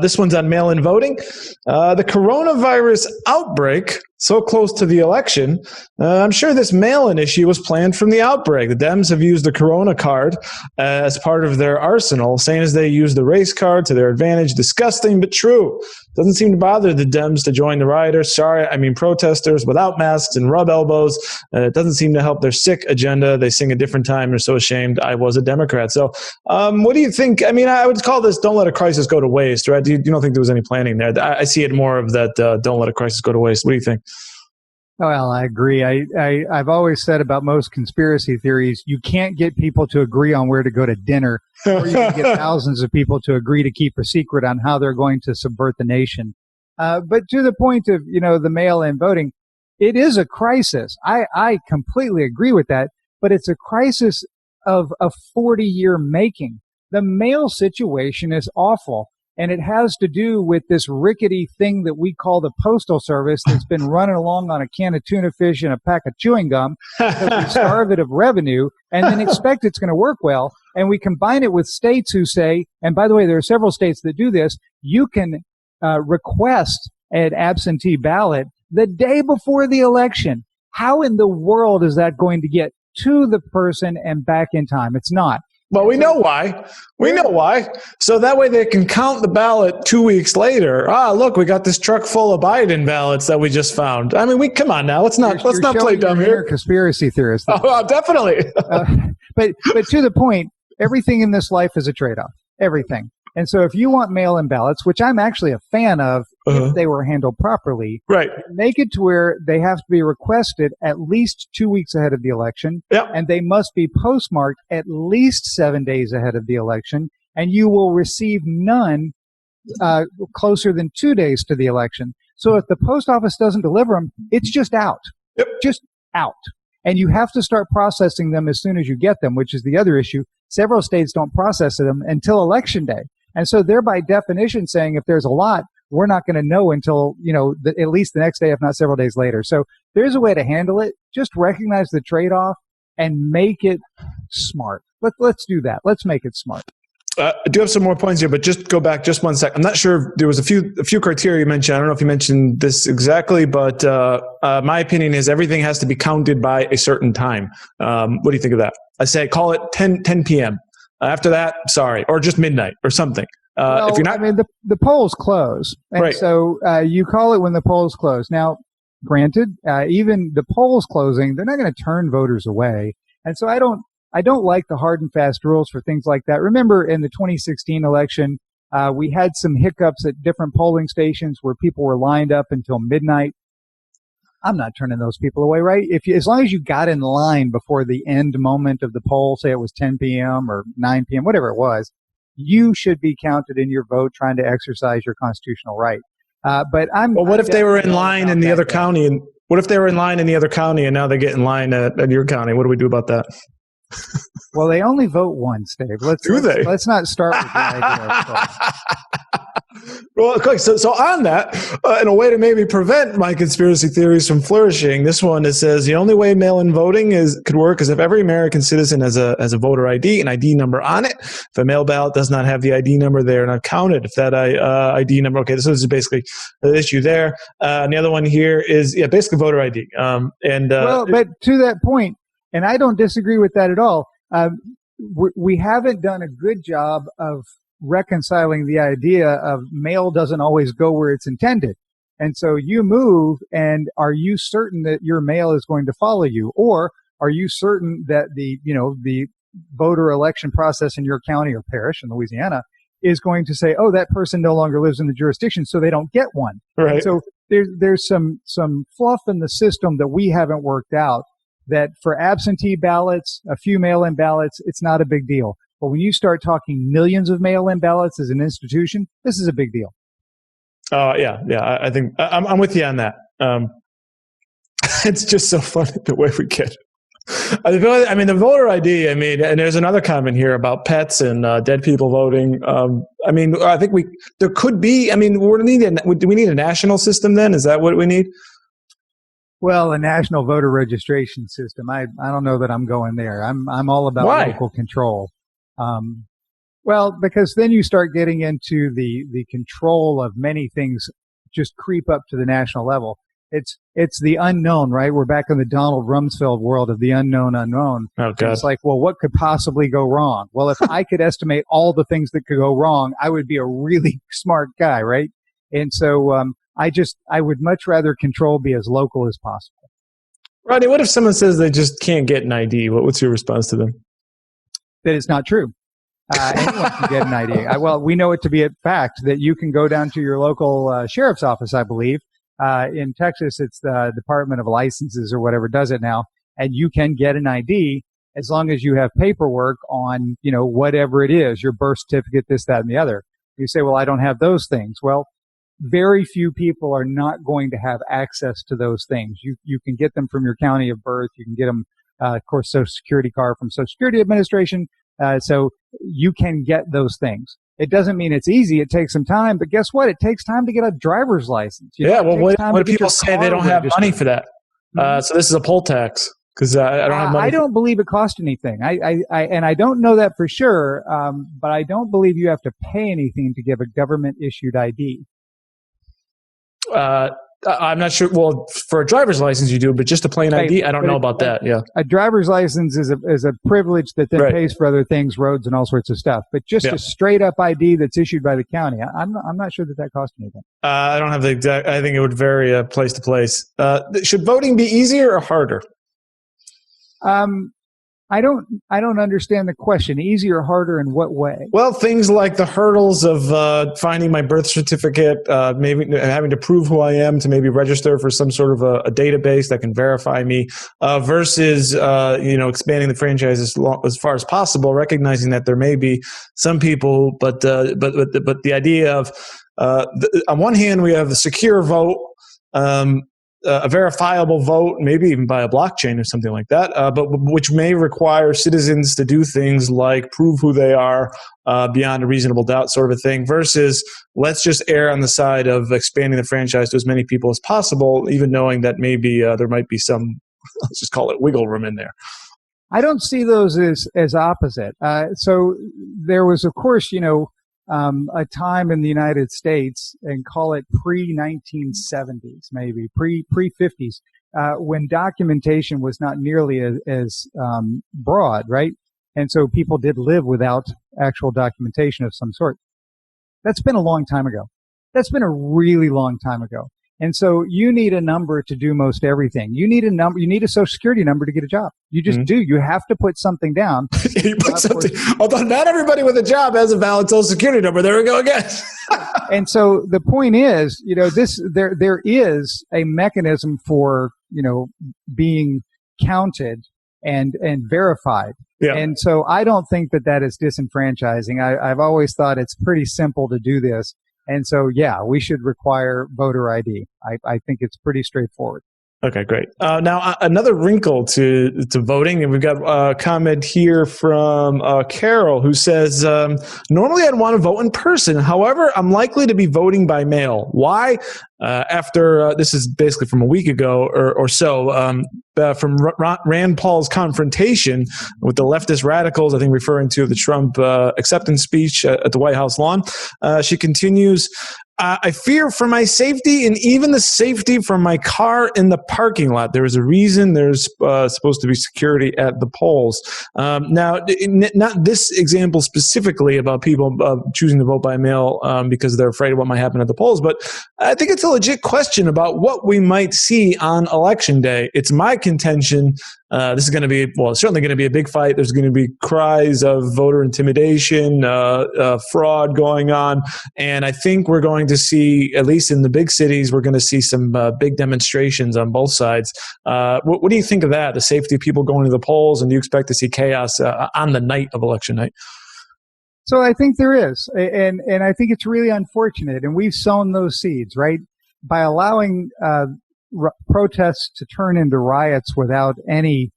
This one's on mail-in voting. The coronavirus outbreak, so close to the election. I'm sure this mail-in issue was planned from the outbreak. The Dems have used the corona card as part of their arsenal, saying as they use the race card to their advantage. Disgusting, but true. Doesn't seem to bother the Dems to join the rioters. Protesters without masks and rub elbows. It doesn't seem to help their sick agenda. They sing a different time. They're so ashamed. I was a Democrat. So what do you think? I mean, I would call this don't let a crisis go to waste, right? You don't think there was any planning there? I see it more of that don't let a crisis go to waste. What do you think? Well, I agree. I've always said about most conspiracy theories, you can't get people to agree on where to go to dinner, or you can get thousands of people to agree to keep a secret on how they're going to subvert the nation. But to the point of, the mail-in voting, it is a crisis. I completely agree with that, but it's a crisis of a 40-year making. The mail situation is awful. And it has to do with this rickety thing that we call the Postal Service that's been running along on a can of tuna fish and a pack of chewing gum that we starve it of revenue and then expect it's going to work well. And we combine it with states who say, and by the way, there are several states that do this, you can request an absentee ballot the day before the election. How in the world is that going to get to the person and back in time? It's not. Well, we know why. So that way they can count the ballot 2 weeks later. Look, we got this truck full of Biden ballots that we just found. I mean, come on now. Let's not play dumb here. You're a conspiracy theorist. Oh, definitely. But to the point, everything in this life is a trade-off. Everything. And so if you want mail-in ballots, which I'm actually a fan of, if they were handled properly, right, make it to where they have to be requested at least 2 weeks ahead of the election, and they must be postmarked at least 7 days ahead of the election, and you will receive none closer than 2 days to the election. So if the post office doesn't deliver them, it's just out. Just out. And you have to start processing them as soon as you get them, which is the other issue. Several states don't process them until election day. And so they're by definition saying if there's a lot, we're not going to know until, at least the next day, if not several days later. So there's a way to handle it. Just recognize the trade-off and make it smart. Let's do that. Let's make it smart. I do have some more points here, but just go back just 1 second. I'm not sure if there was a few criteria you mentioned. I don't know if you mentioned this exactly, but my opinion is everything has to be counted by a certain time. What do you think of that? I say call it 10 p.m. After that, sorry, or just midnight or something. If you're not, the polls close, and right. So you call it when the polls close. Now, granted, even the polls closing, they're not going to turn voters away, and so I don't like the hard and fast rules for things like that. Remember, in the 2016 election, we had some hiccups at different polling stations where people were lined up until midnight. I'm not turning those people away, right? As long as you got in line before the end moment of the poll, say it was 10 p.m. or 9 p.m., whatever it was, you should be counted in your vote trying to exercise your constitutional right. But what if they were in line in the other county? And what if they were in line in the other county and now they get in line at your county? What do we do about that? Well, they only vote once, Dave. Let's not start with the idea of Well, okay, so on that, in a way to maybe prevent my conspiracy theories from flourishing, this one, it says the only way mail-in voting could work is if every American citizen has a voter ID, an ID number on it. If a mail ballot does not have the ID number, they are not counted. If that ID number, okay, so this is basically the issue there. And the other one here is, basically voter ID. But to that point, and I don't disagree with that at all, we haven't done a good job of reconciling the idea of mail doesn't always go where it's intended. And so you move, and are you certain that your mail is going to follow you? Or are you certain that the voter election process in your county or parish in Louisiana is going to say, oh, that person no longer lives in the jurisdiction, so they don't get one. Right. And so there's some fluff in the system that we haven't worked out, that for absentee ballots, a few mail-in ballots, it's not a big deal. But when you start talking millions of mail-in ballots as an institution, this is a big deal. Yeah. I think I'm with you on that. It's just so funny the way we get it. I mean, the voter ID, and there's another comment here about pets and dead people voting. I think there could be, do we need a national system then? Is that what we need? Well, a national voter registration system. I don't know that I'm going there. I'm all about local control. Well, because then you start getting into the control of many things just creep up to the national level. It's the unknown, right? We're back in the Donald Rumsfeld world of the unknown unknown. Oh, God. It's like, well, what could possibly go wrong? Well, if I could estimate all the things that could go wrong, I would be a really smart guy, right? And so I would much rather control be as local as possible. Rodney, what if someone says they just can't get an ID? What's your response to them? That is not true. Anyone can get an ID. Well, we know it to be a fact that you can go down to your local sheriff's office, I believe. In Texas, it's the Department of Licenses or whatever does it now, and you can get an ID as long as you have paperwork on, whatever it is, your birth certificate, this, that, and the other. You say, well, I don't have those things. Well, very few people are not going to have access to those things. You can get them from your county of birth. You can get them, of course, Social Security card from Social Security Administration. So you can get those things. It doesn't mean it's easy. It takes some time, but guess what? It takes time to get a driver's license. Well, what if people say they don't have money for that? So this is a poll tax because I don't have money. I don't believe it cost anything. I don't know that for sure, but I don't believe you have to pay anything to give a government issued ID. I'm not sure. Well, for a driver's license, you do, but just a plain ID, I don't know about that. Yeah, a driver's license is a privilege that then pays for other things, roads, and all sorts of stuff. But just a straight up ID that's issued by the county, I'm not sure that costs anything. I don't have the exact. I think it would vary place to place. Should voting be easier or harder? I don't understand the question. Easier or harder in what way? Well, things like the hurdles of finding my birth certificate, maybe having to prove who I am to maybe register for some sort of a database that can verify me, versus expanding the franchise as far as possible, recognizing that there may be some people, but the idea of on one hand we have the secure vote. A verifiable vote, maybe even by a blockchain or something like that, but which may require citizens to do things like prove who they are beyond a reasonable doubt sort of a thing, versus let's just err on the side of expanding the franchise to as many people as possible, even knowing that maybe there might be some, let's just call it wiggle room in there. I don't see those as opposite. So there was, of course, a time in the United States, and call it pre-1970s, maybe pre-50s, when documentation was not nearly as broad, right? And so people did live without actual documentation of some sort. That's been a long time ago. That's been a really long time ago. And so you need a number to do most everything. You need a number. You need a Social Security number to get a job. You just do. You have to put something down. You put something. Although not everybody with a job has a valid Social Security number. There we go again. And so the point is, there is a mechanism for being counted and verified. Yeah. And so I don't think that is disenfranchising. I've always thought it's pretty simple to do this. And so, we should require voter ID. I think it's pretty straightforward. Okay, great. Now, another wrinkle to voting, and we've got a comment here from Carol, who says, normally I'd want to vote in person. However, I'm likely to be voting by mail. Why? After this is basically from a week ago or so, from Rand Paul's confrontation with the leftist radicals, I think referring to the Trump acceptance speech at the White House lawn, she continues, I fear for my safety and even the safety from my car in the parking lot. There is a reason there's supposed to be security at the polls. Now, not this example specifically about people choosing to vote by mail because they're afraid of what might happen at the polls, but I think it's a legit question about what we might see on Election Day. It's my contention. This is going to be, it's certainly going to be a big fight. There's going to be cries of voter intimidation, fraud going on. And I think we're going to see, at least in the big cities, we're going to see some big demonstrations on both sides. What do you think of that, the safety of people going to the polls? And do you expect to see chaos on the night of Election night? So I think there is. And I think it's really unfortunate. And we've sown those seeds, right? By allowing protests to turn into riots without any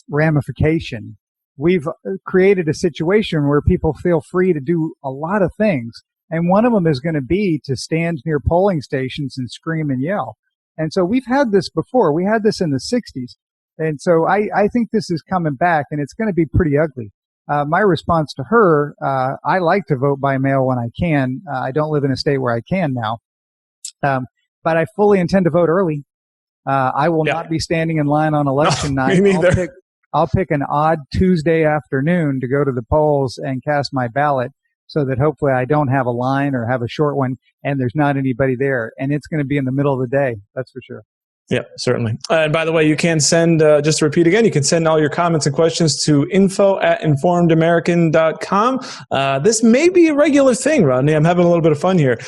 ramification. We've created a situation where people feel free to do a lot of things. And one of them is going to be to stand near polling stations and scream and yell. And so we've had this before. We had this in the 60s. And so I think this is coming back, and it's going to be pretty ugly. my response to her, I like to vote by mail when I can. I don't live in a state where I can now. But I fully intend to vote early. I will not be standing in line on election night. Me neither. I'll pick an odd Tuesday afternoon to go to the polls and cast my ballot so that hopefully I don't have a line or have a short one and there's not anybody there. And it's going to be in the middle of the day. That's for sure. Yeah, certainly. And by the way, you can send, just to repeat again, you can send all your comments and questions to info@informedamerican.com. This may be a regular thing, Rodney. I'm having a little bit of fun here.